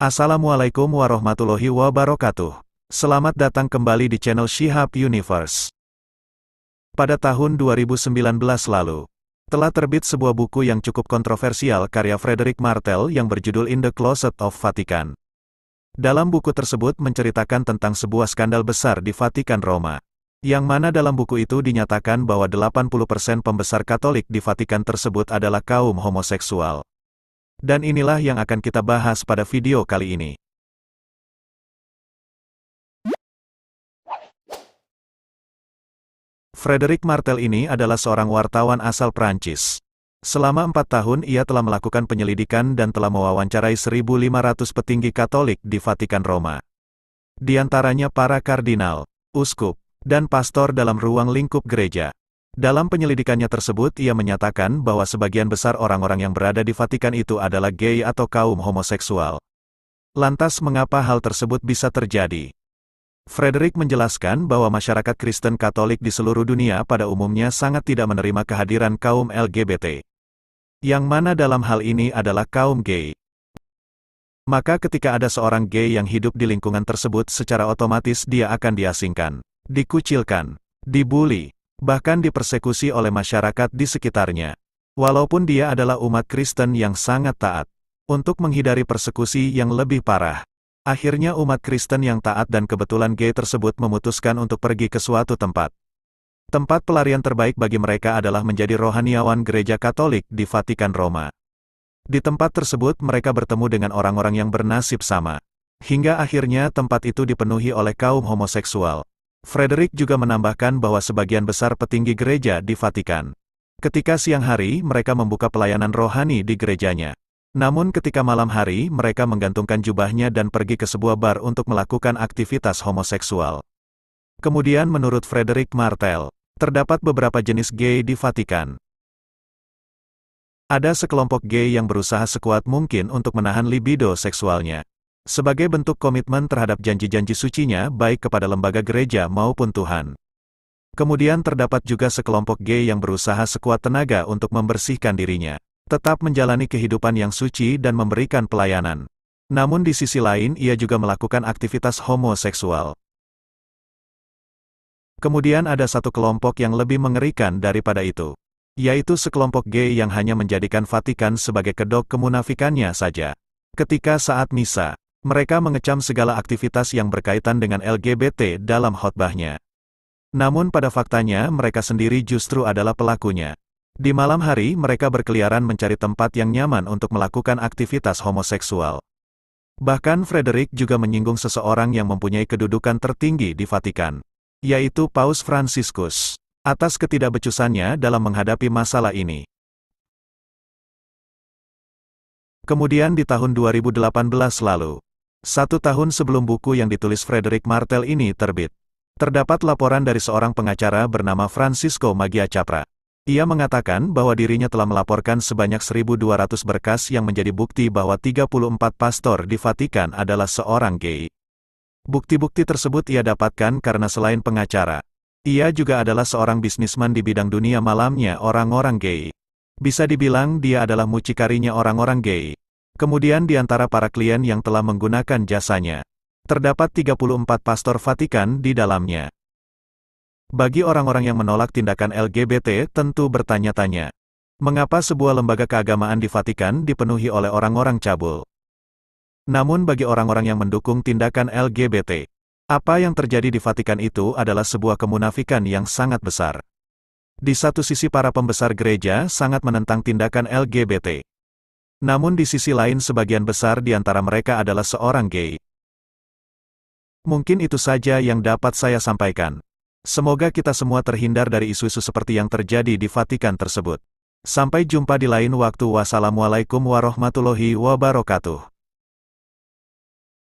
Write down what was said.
Assalamualaikum warahmatullahi wabarakatuh. Selamat datang kembali di channel Shihab Universe. Pada tahun 2019 lalu, telah terbit sebuah buku yang cukup kontroversial karya Frederick Martel yang berjudul In the Closet of Vatican. Dalam buku tersebut menceritakan tentang sebuah skandal besar di Vatikan Roma. Yang mana dalam buku itu dinyatakan bahwa 80% pembesar Katolik di Vatikan tersebut adalah kaum homoseksual. Dan inilah yang akan kita bahas pada video kali ini. Frederick Martel ini adalah seorang wartawan asal Prancis. Selama 4 tahun ia telah melakukan penyelidikan dan telah mewawancarai 1.500 petinggi Katolik di Vatikan Roma. Di antaranya para kardinal, uskup, dan pastor dalam ruang lingkup gereja. Dalam penyelidikannya tersebut ia menyatakan bahwa sebagian besar orang-orang yang berada di Vatikan itu adalah gay atau kaum homoseksual. Lantas mengapa hal tersebut bisa terjadi? Frederick menjelaskan bahwa masyarakat Kristen Katolik di seluruh dunia pada umumnya sangat tidak menerima kehadiran kaum LGBT. Yang mana dalam hal ini adalah kaum gay. Maka ketika ada seorang gay yang hidup di lingkungan tersebut secara otomatis dia akan diasingkan, dikucilkan, dibully, bahkan dipersekusi oleh masyarakat di sekitarnya. Walaupun dia adalah umat Kristen yang sangat taat. Untuk menghindari persekusi yang lebih parah, akhirnya umat Kristen yang taat dan kebetulan gay tersebut memutuskan untuk pergi ke suatu tempat. Tempat pelarian terbaik bagi mereka adalah menjadi rohaniawan gereja Katolik di Vatikan Roma. Di tempat tersebut mereka bertemu dengan orang-orang yang bernasib sama. Hingga akhirnya tempat itu dipenuhi oleh kaum homoseksual. Frederick juga menambahkan bahwa sebagian besar petinggi gereja di Vatikan, ketika siang hari mereka membuka pelayanan rohani di gerejanya. Namun ketika malam hari mereka menggantungkan jubahnya dan pergi ke sebuah bar untuk melakukan aktivitas homoseksual. Kemudian menurut Frederick Martel, terdapat beberapa jenis gay di Vatikan. Ada sekelompok gay yang berusaha sekuat mungkin untuk menahan libido seksualnya. Sebagai bentuk komitmen terhadap janji-janji sucinya baik kepada lembaga gereja maupun Tuhan. Kemudian terdapat juga sekelompok gay yang berusaha sekuat tenaga untuk membersihkan dirinya, tetap menjalani kehidupan yang suci dan memberikan pelayanan. Namun di sisi lain ia juga melakukan aktivitas homoseksual. Kemudian ada satu kelompok yang lebih mengerikan daripada itu, yaitu sekelompok gay yang hanya menjadikan Vatikan sebagai kedok kemunafikannya saja. Ketika saat misa, mereka mengecam segala aktivitas yang berkaitan dengan LGBT dalam khotbahnya. Namun pada faktanya mereka sendiri justru adalah pelakunya. Di malam hari mereka berkeliaran mencari tempat yang nyaman untuk melakukan aktivitas homoseksual. Bahkan Frederick juga menyinggung seseorang yang mempunyai kedudukan tertinggi di Vatikan, yaitu Paus Fransiskus, atas ketidakbecusannya dalam menghadapi masalah ini. Kemudian di tahun 2018 lalu, 1 tahun sebelum buku yang ditulis Frederick Martel ini terbit, terdapat laporan dari seorang pengacara bernama Francisco Maggiacapra. Ia mengatakan bahwa dirinya telah melaporkan sebanyak 1.200 berkas yang menjadi bukti bahwa 34 pastor di Vatikan adalah seorang gay. Bukti-bukti tersebut ia dapatkan karena selain pengacara, ia juga adalah seorang bisnisman di bidang dunia malamnya orang-orang gay. Bisa dibilang dia adalah mucikarinya orang-orang gay. Kemudian di antara para klien yang telah menggunakan jasanya, terdapat 34 pastor Vatikan di dalamnya. Bagi orang-orang yang menolak tindakan LGBT tentu bertanya-tanya, mengapa sebuah lembaga keagamaan di Vatikan dipenuhi oleh orang-orang cabul? Namun bagi orang-orang yang mendukung tindakan LGBT, apa yang terjadi di Vatikan itu adalah sebuah kemunafikan yang sangat besar. Di satu sisi para pembesar gereja sangat menentang tindakan LGBT. Namun di sisi lain sebagian besar di antara mereka adalah seorang gay. Mungkin itu saja yang dapat saya sampaikan. Semoga kita semua terhindar dari isu-isu seperti yang terjadi di Vatikan tersebut. Sampai jumpa di lain waktu. Wassalamualaikum warahmatullahi wabarakatuh.